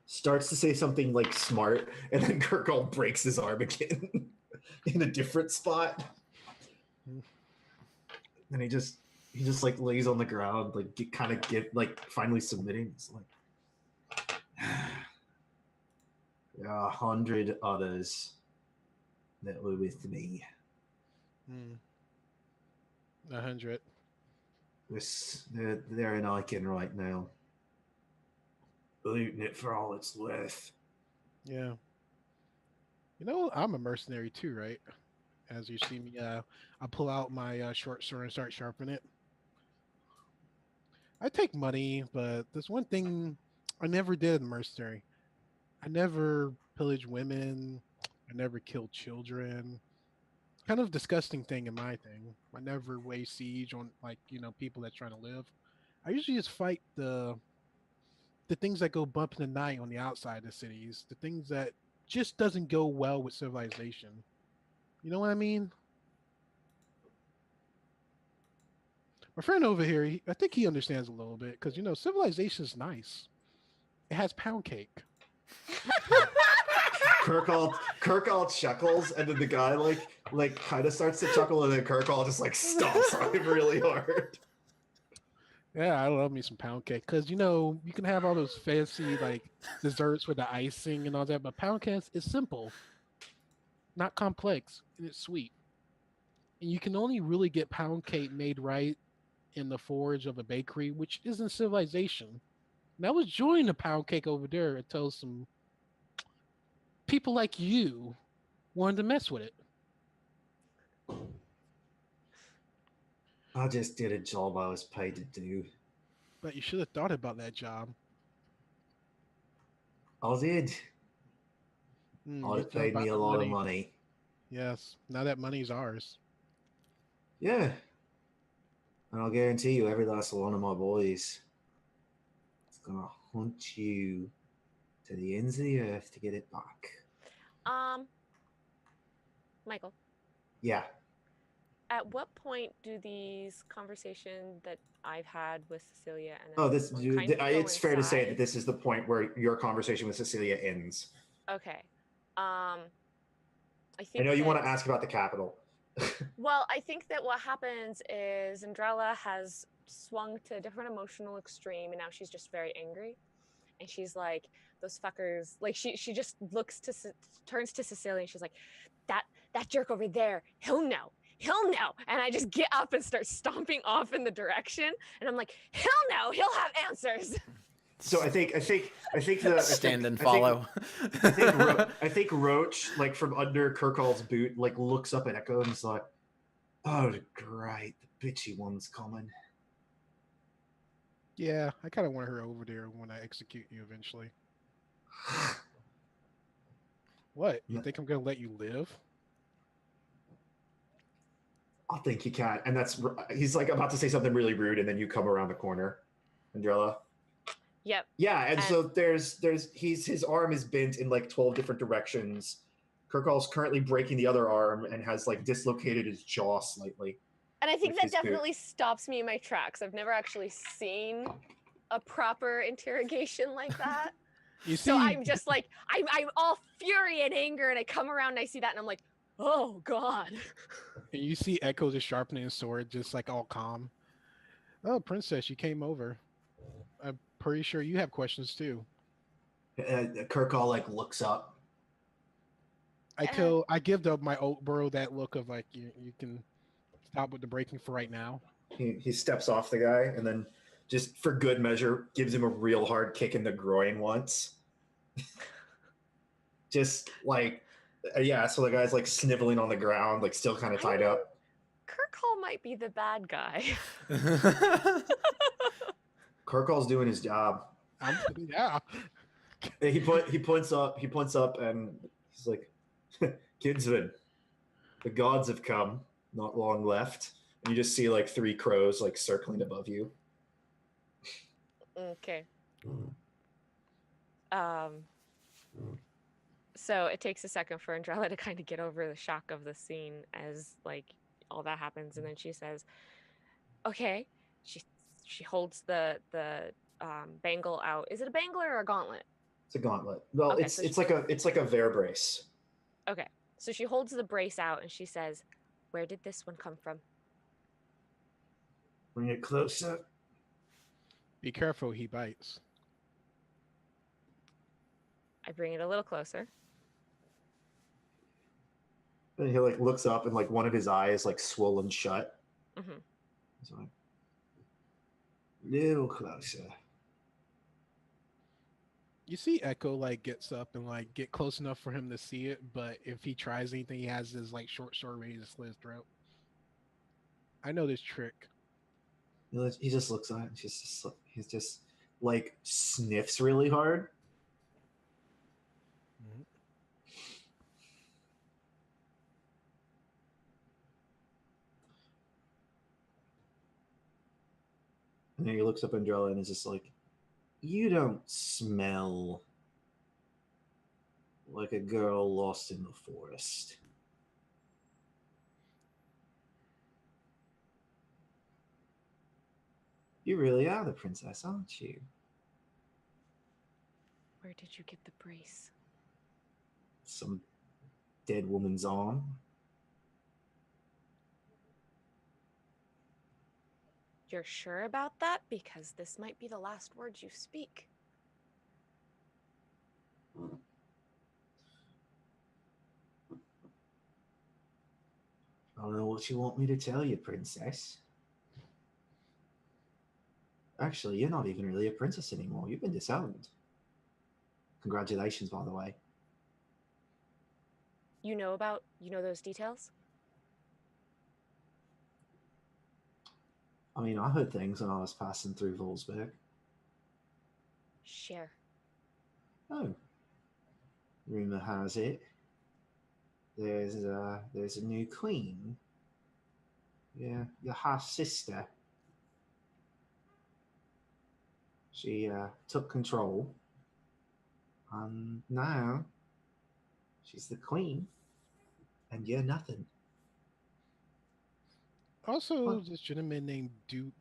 starts to say something like smart, and then Kirkall breaks his arm again in a different spot. And he just like lays on the ground, like finally submitting. It's like there are 100 others that were with me. 100. They're in Icon right now, looting it for all it's worth. Yeah. I'm a mercenary too, right? As you see me, I pull out my short sword and start sharpening it. I take money, but there's one thing I never did in mercenary. I never pillaged women. I never killed children. Kind of disgusting thing in my thing. I never lay siege on people that's trying to live. I usually just fight the things that go bump in the night on the outside of the cities, the things that just doesn't go well with civilization. You know what I mean? My friend over here, I think he understands a little bit because civilization is nice. It has pound cake. Kirkall chuckles, and then the guy like kind of starts to chuckle, and then Kirkall just like stomps on him really hard. Yeah, I love me some pound cake because you can have all those fancy like desserts with the icing and all that, but pound cake is simple, not complex, and it's sweet. And you can only really get pound cake made right in the forge of a bakery, which isn't civilization. And I was enjoying the pound cake over there until some people like you wanted to mess with it. I just did a job I was paid to do. But you should have thought about that job. I did. You Oh, it thought paid me about a the lot of money. Yes. Now that money's ours. Yeah. And I'll guarantee you, every last one of my boys is gonna hunt you to the ends of the earth to get it back. Michael, Yeah. at what point do these conversations that I've had with Cecilia and then Oh, this one kind of it's fair to say that coincide? this is the point where your conversation with Cecilia ends. Okay. I I think know you that want to ask about the capital. Well, I think that what happens is Andrella has swung to a different emotional extreme, and now she's just very angry. And she's like, "Those fuckers!" Like she just turns to Cecilia, and she's like, "That jerk over there, he'll know." And I just get up and start stomping off in the direction, and I'm like, "He'll know, he'll have answers." So I think Stand and follow. I think Roach, like from under Kirkall's boot, like looks up at Echo and is like, "Oh, great, the bitchy one's coming." Yeah, I kind of want her over there when I execute you eventually. What? You No. think I'm gonna let you live? I think he can, and he's like about to say something really rude, and then you come around the corner, Andrella. Yep. Yeah, and so there's his arm is bent in like 12 different directions. Kirkall's currently breaking the other arm and has like dislocated his jaw slightly. And I think with that his boot. definitely stops me in my tracks. I've never actually seen a proper interrogation like that. You see, So I'm just like, I'm all fury and anger, and I come around and I see that, and I'm like, oh God. and you see Echo just sharpening his sword, just like all calm. Oh, princess, you came over. I'm pretty sure you have questions too. Kirkall like looks up. I give my old bro that look of like you can stop with the breaking for right now. He steps off the guy and then just for good measure gives him a real hard kick in the groin once. Just like yeah, so the guy's like sniveling on the ground, like still kind of tied up. Kirkall might be the bad guy. Kirkall's doing his job. Yeah. He points up and he's like, "Kinsman, the gods have come, not long left." And you just see like 3 crows like circling above you. Okay. So it takes a second for Andrella to kind of get over the shock of the scene as like all that happens, and then she says, "Okay." She holds the bangle out. Is it a bangle or a gauntlet? It's a gauntlet. Well, Okay, it's like a Vare brace. Okay, so she holds the brace out and she says, "Where did this one come from?" Bring it closer. Be careful, he bites. I bring it a little closer. And he like looks up and like one of his eyes like swollen shut. Mm-hmm. He's like, little closer. You see Echo like gets up and like get close enough for him to see it, but if he tries anything, he has his like short sword ready to slit his throat. I know this trick. He just looks at it and he's just like sniffs really hard. Mhm. And then he looks up at Andrella and is just like, "You don't smell like a girl lost in the forest." You really are the princess, aren't you? Where did you get the brace? Some dead woman's arm. You're sure about that? Because this might be the last words you speak. I don't know what you want me to tell you, princess. Actually, you're not even really a princess anymore. You've been disowned. Congratulations, by the way. You know those details? I mean, I heard things when I was passing through Volsberg. Share. Oh. Rumor has it there's a new queen. Yeah, your half sister. She took control, and now she's the queen, and you're nothing. Also, Huh. this gentleman named Duke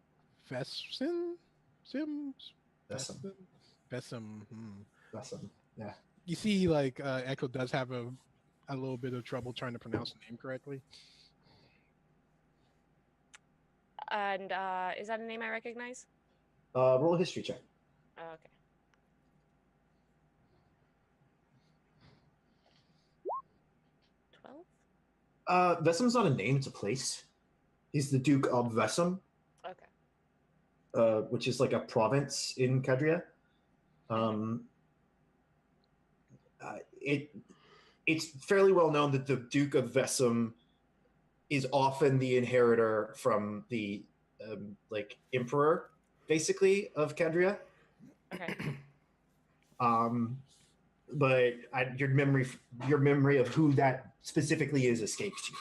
Vesson? Sims? That's him. Vesson? Vessam. That's him. Yeah. You see, like, Echo does have a little bit of trouble trying to pronounce the name correctly. And is that a name I recognize? Roll a history check. Oh, okay. Vesum's not a name; it's a place. He's the Duke of Vesum, Okay. which is like a province in Cadria. It's fairly well known that the Duke of Vesum is often the inheritor from the like emperor, basically, of Cadria. Okay. But your memory of who that specifically is escapes you.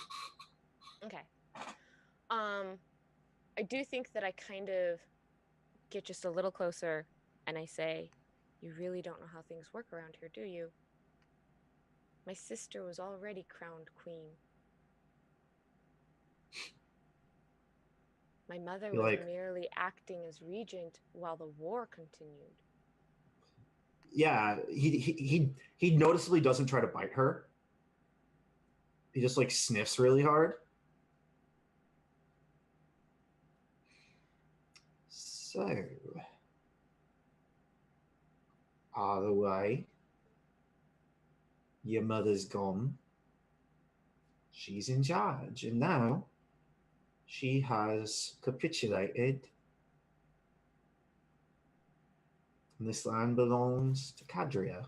Okay. I do think that I kind of get just a little closer and I say, "You really don't know how things work around here, do you? My sister was already crowned queen. My mother You're was like, merely acting as regent while the war continued." yeah, he noticeably doesn't try to bite her. He just like sniffs really hard. So, either way, your mother's gone. She's in charge, and now she has capitulated. And this land belongs to Cadria,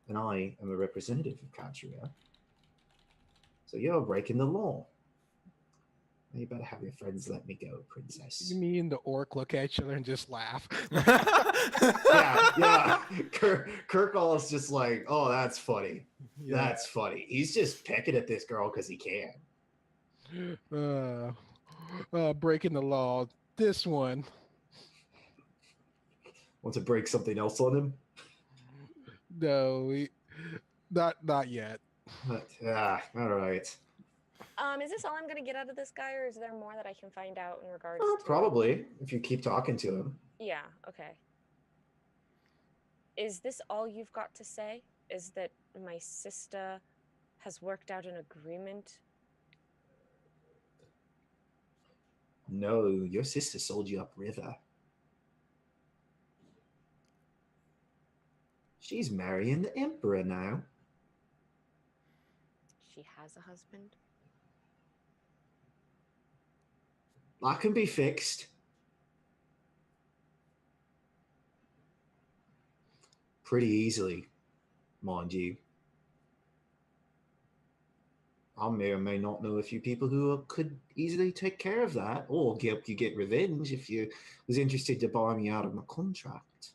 and I am a representative of Cadria. So you're breaking the law. You better have your friends let me go, princess. Me and the orc look at each other and just laugh. Yeah. Kirk all is just like, oh, that's funny. Yeah. That's funny. He's just pecking at this girl because he can. Breaking the law. This one. Want to break something else on him? No, not yet. All right. Is this all I'm gonna get out of this guy, or is there more that I can find out in regards to? Probably, if you keep talking to him. Yeah, okay. Is this all you've got to say? Is that my sister has worked out an agreement? No, your sister sold you upriver. She's marrying the emperor now. She has a husband? That can be fixed. Pretty easily, mind you. I may or may not know a few people who could easily take care of that, or help you get revenge if you was interested to buy me out of my contract.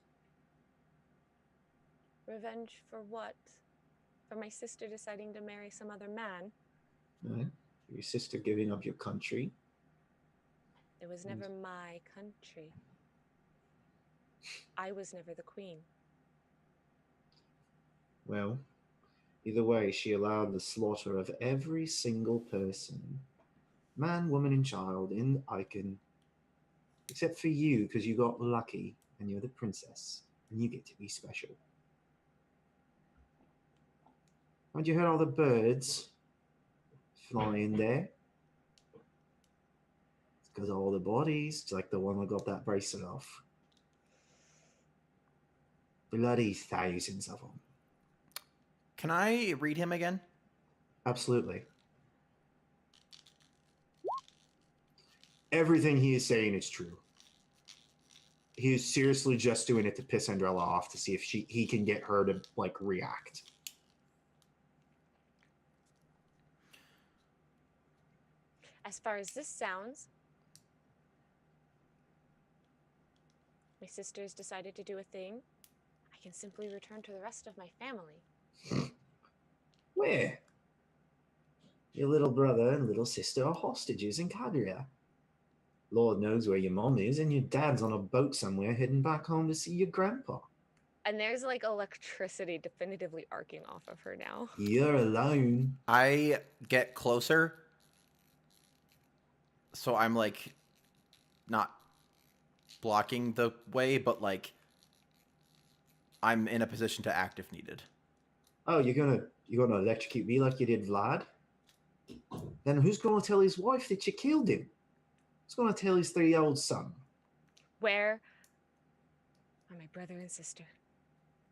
Revenge for what? For my sister deciding to marry some other man? Your sister giving up your country. It was never my country. I was never the queen. Well, either way, she allowed the slaughter of every single person, man, woman, and child, in Icon, except for you, because you got lucky and you're the princess, and you get to be special. Haven't you heard all the birds flying there? It's because all the bodies, like the one that got that bracelet off. Bloody thousands of them. Can I read him again? Absolutely. Everything he is saying is true. He is seriously just doing it to piss Andrella off to see if he can get her to like react. As far as this sounds, my sister's decided to do a thing. I can simply return to the rest of my family. Where? Your little brother and little sister are hostages in Cadria. Lord knows where your mom is, and your dad's on a boat somewhere heading back home to see your grandpa. And there's like electricity definitively arcing off of her now. You're alone. I get closer, so I'm like not blocking the way, but like I'm in a position to act if needed. Oh, you're gonna electrocute me like you did Vlad? Then who's gonna tell his wife that you killed him? Who's gonna tell his 3-year-old son? Where are my brother and sister?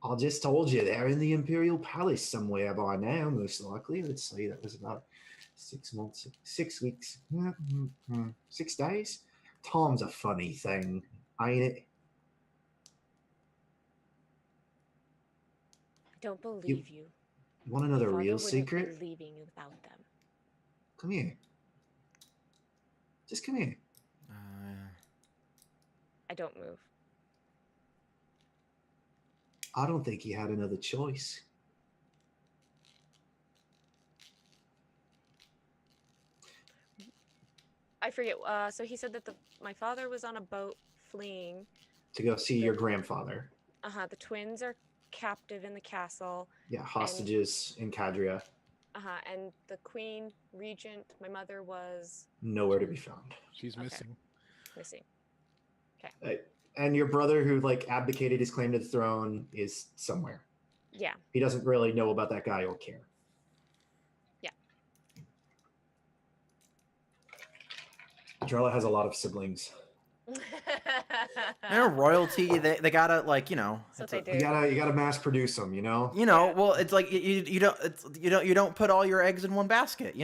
I just told you they're in the Imperial Palace somewhere by now, most likely. Let's see, that was about 6 months, 6 weeks, 6 days. Time's a funny thing, ain't it? I don't believe you. Want another Father real wouldn't secret? be leaving you without them. Come here. Just come here. I don't move. I don't think he had another choice. I forget. So he said that my father was on a boat fleeing. To go see your grandfather. The twins are captive in the castle. Yeah, hostages in Cadria. And the queen regent, my mother, was Nowhere to be found. She's missing. Missing. Okay. And your brother, who like abdicated his claim to the throne, is somewhere. Yeah. He doesn't really know about that guy or care. Yeah. Jarla has a lot of siblings. You know, royalty. They gotta like That's what they do. You gotta mass produce them. You know. Yeah. Well, it's like you don't put all your eggs in one basket.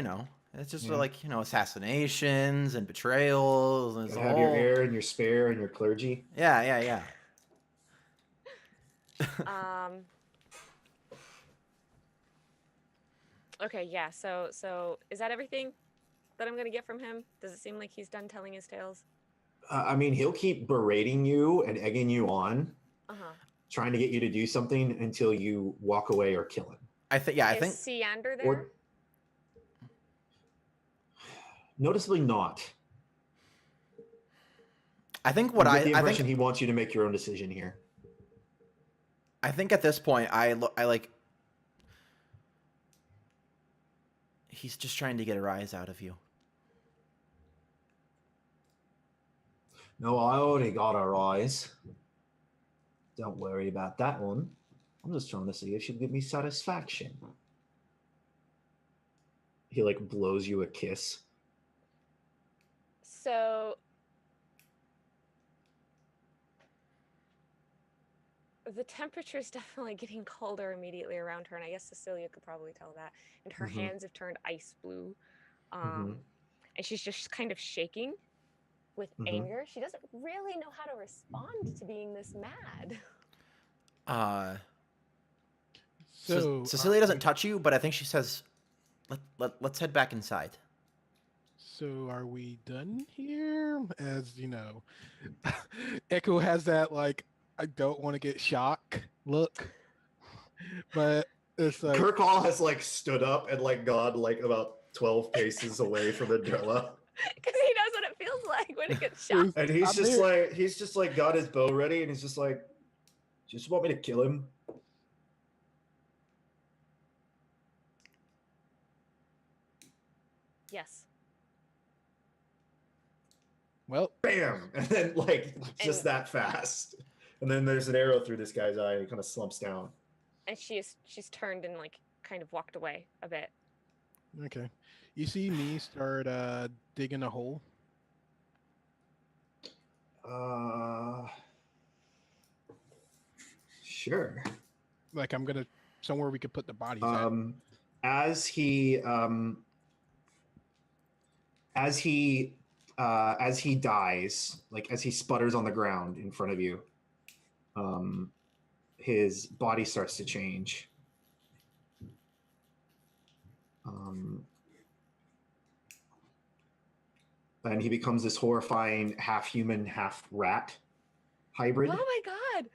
It's just like assassinations and betrayals. And you have your heir and your spare and your clergy. Yeah. Okay. Yeah. So is that everything that I'm gonna get from him? Does it seem like he's done telling his tales? I mean, he'll keep berating you and egging you on, trying to get you to do something until you walk away or kill him. I think. Is Seander there? Noticeably not. I think the impression he wants you to make your own decision here. I think at this point, I like. He's just trying to get a rise out of you. No, I already got a rise. Don't worry about that one. I'm just trying to see if she'll give me satisfaction. He like blows you a kiss. So the temperature is definitely getting colder immediately around her, and I guess Cecilia could probably tell that. And her hands have turned ice blue, and she's just kind of shaking with anger. She doesn't really know how to respond to being this mad. So Cecilia doesn't touch you, but I think she says, let's head back inside. So are we done here? As you know, Echo has that like I don't want to get shock look, but it's like Kirkall has like stood up and like gone like about 12 paces away from Adela. Because he knows what it feels like when it gets shot. And he's just like got his bow ready and he's just like, just want me to kill him? Yes. Well, bam, and then like just that fast, and then there's an arrow through this guy's eye and he kind of slumps down. And she's turned and like kind of walked away a bit. Okay. You see me start digging a hole? Sure. Like I'm gonna somewhere we could put the bodies at. As he dies, like as he sputters on the ground in front of you, his body starts to change. And he becomes this horrifying half human, half rat hybrid. Oh my god!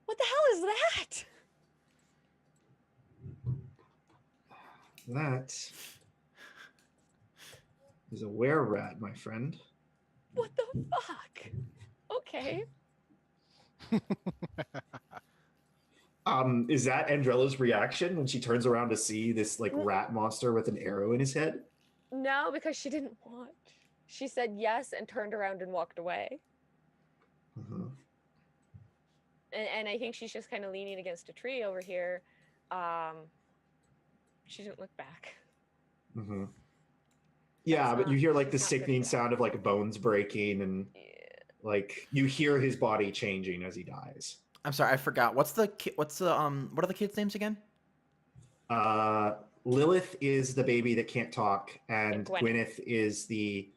What the hell is that? That He's a were-rat, my friend. What the fuck? Okay. Is that Andrella's reaction when she turns around to see this like rat monster with an arrow in his head? No, because she didn't watch. She said yes and turned around and walked away. Uh-huh. And I think she's just kind of leaning against a tree over here. She didn't look back. Mm-hmm. Yeah, but you hear like the she's not good sickening at that. sound of like bones breaking and Yeah. like you hear his body changing as he dies. I'm sorry, I forgot. What are the kids' names again? Lilith is the baby that can't talk, and Gwyneth. Gwyneth is the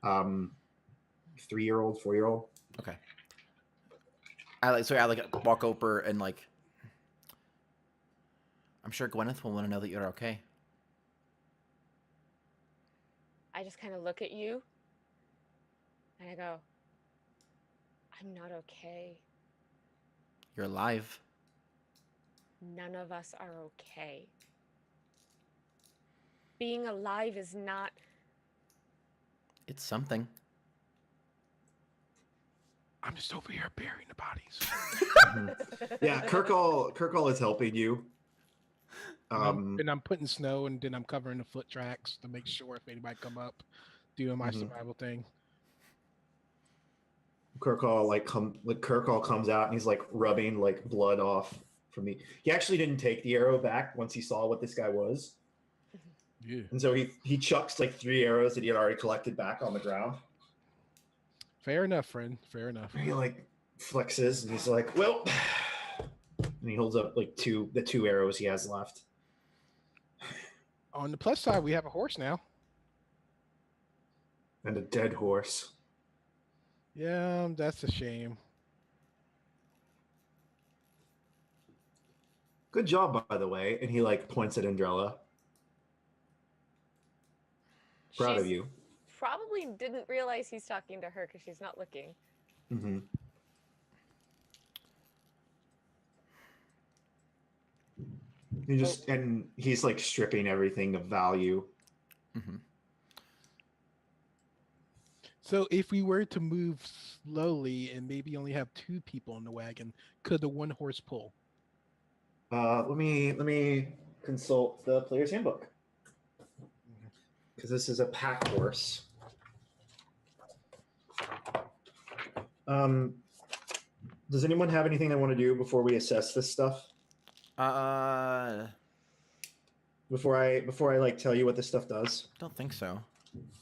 3-year-old, 4-year-old. Okay. I walk over and like. I'm sure Gwyneth will want to know that you're okay. I just kind of look at you and I go, I'm not okay. You're alive. None of us are okay. Being alive is not. It's something. I'm just over here burying the bodies. Yeah, Kirkall is helping you. And I'm putting snow, and then I'm covering the foot tracks to make sure if anybody come up, doing my survival thing. Kirkall comes out and he's like rubbing like blood off from me. He actually didn't take the arrow back once he saw what this guy was. Yeah. And so he chucks like 3 arrows that he had already collected back on the ground. Fair enough, friend. Fair enough. And he like flexes and he's like, well, and he holds up like the 2 arrows he has left. On the plus side, we have a horse now. And a dead horse. Yeah, that's a shame. Good job, by the way. And he like points at Andrella. Proud of you. Probably didn't realize he's talking to her because she's not looking. Mm-hmm. And he's like stripping everything of value. Mm-hmm. So if we were to move slowly and maybe only have 2 people in the wagon, could the one horse pull? Let me consult the player's handbook. Because this is a pack horse. Does anyone have anything they want to do before we assess this stuff? Before I like tell you what this stuff does? Don't think so.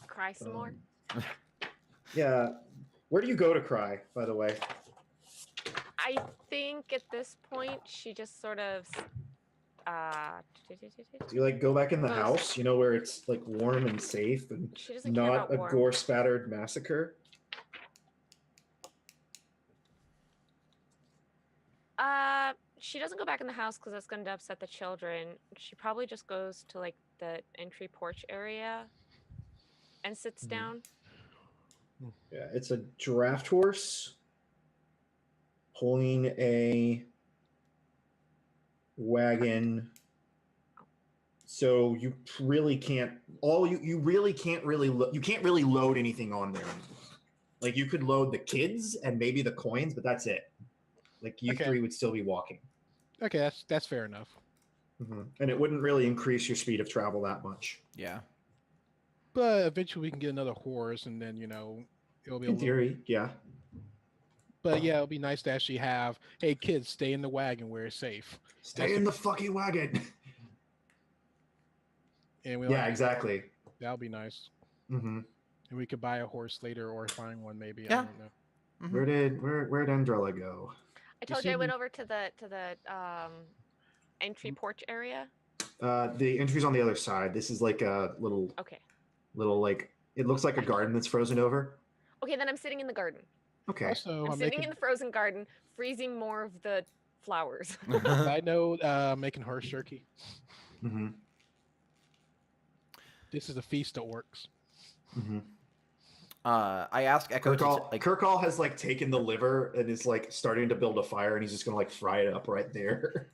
Cry some more. Yeah. Where do you go to cry, by the way? I think at this point she just sort of. Do you like go back in the house, where it's like warm and safe and She doesn't care not about a warm. gore-spattered massacre? She doesn't go back in the house because that's going to upset the children. She probably just goes to like the entry porch area and sits down. Yeah, it's a draft horse pulling a wagon. So you really can't. You can't really load anything on there. Like you could load the kids and maybe the coins, but that's it. Like you 3 would still be walking. Okay, that's fair enough. Mm-hmm. And it wouldn't really increase your speed of travel that much. Yeah. But eventually we can get another horse, and then it'll be In theory, yeah. But yeah, it'll be nice to actually have, hey kids, stay in the wagon where it's safe. Stay in the fucking wagon. And exactly. That'll be nice. Mm-hmm. And we could buy a horse later or find one maybe. Yeah. I don't know. Mm-hmm. Where'd Andrella go? I told you I went over to the entry porch area. The entry's on the other side. This is like a little like it looks like a garden that's frozen over. Okay, then I'm sitting in the garden. Okay. Also, I'm sitting in the frozen garden, freezing more of the flowers. I know making horse jerky. Mm-hmm. This is a feast of orcs. Mm-hmm. I ask Echo Kirkall has like taken the liver and is like starting to build a fire, and he's just gonna like fry it up right there.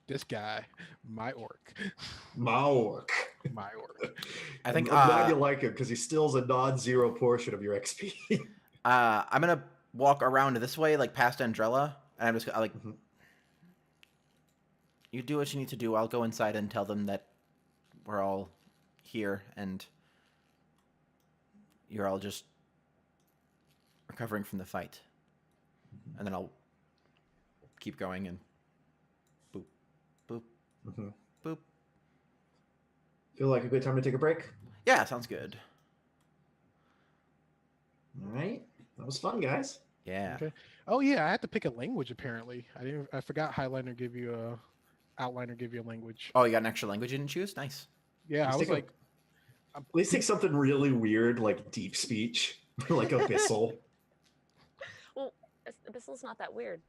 This guy, my orc. My orc. My word. I think I'm glad you like him because he steals a non-zero portion of your XP. I'm gonna walk around this way, like past Andrella, and I'm just like, Mhm. you do what you need to do. I'll go inside and tell them that we're all here and you're all just recovering from the fight, and then I'll keep going and boop, boop, Mhm. boop. Feel like a good time to take a break? Yeah, sounds good. All right. That was fun, guys. Yeah. Okay. Oh yeah, I had to pick a language apparently. I forgot Highliner give you a Outliner give you a language. Oh, you got an extra language you didn't choose? Nice. Yeah, I Let's was take a- like, I'm Please take something really weird like deep speech, like Abyssal. Well, Abyssal's not that weird.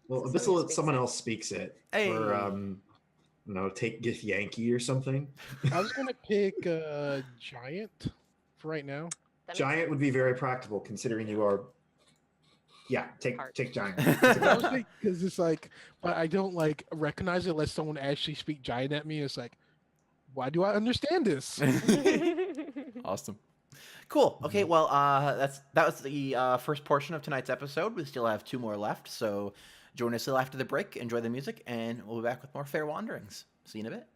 Well, So somebody Abyssal, speaks someone it. else speaks it. Hey. Or, take Gith Yankee or something. I was gonna pick Giant for right now. That makes Giant would be sense. very practical considering you are. Yeah, Art. take Giant. I was like, because it's like, but I don't like recognize it unless someone actually speak Giant at me. It's like, why do I understand this? Awesome. Cool. Okay, well, that was the first portion of tonight's episode. We still have 2 more left, so join us after the break. Enjoy the music, and we'll be back with more Fair Wanderings. See you in a bit.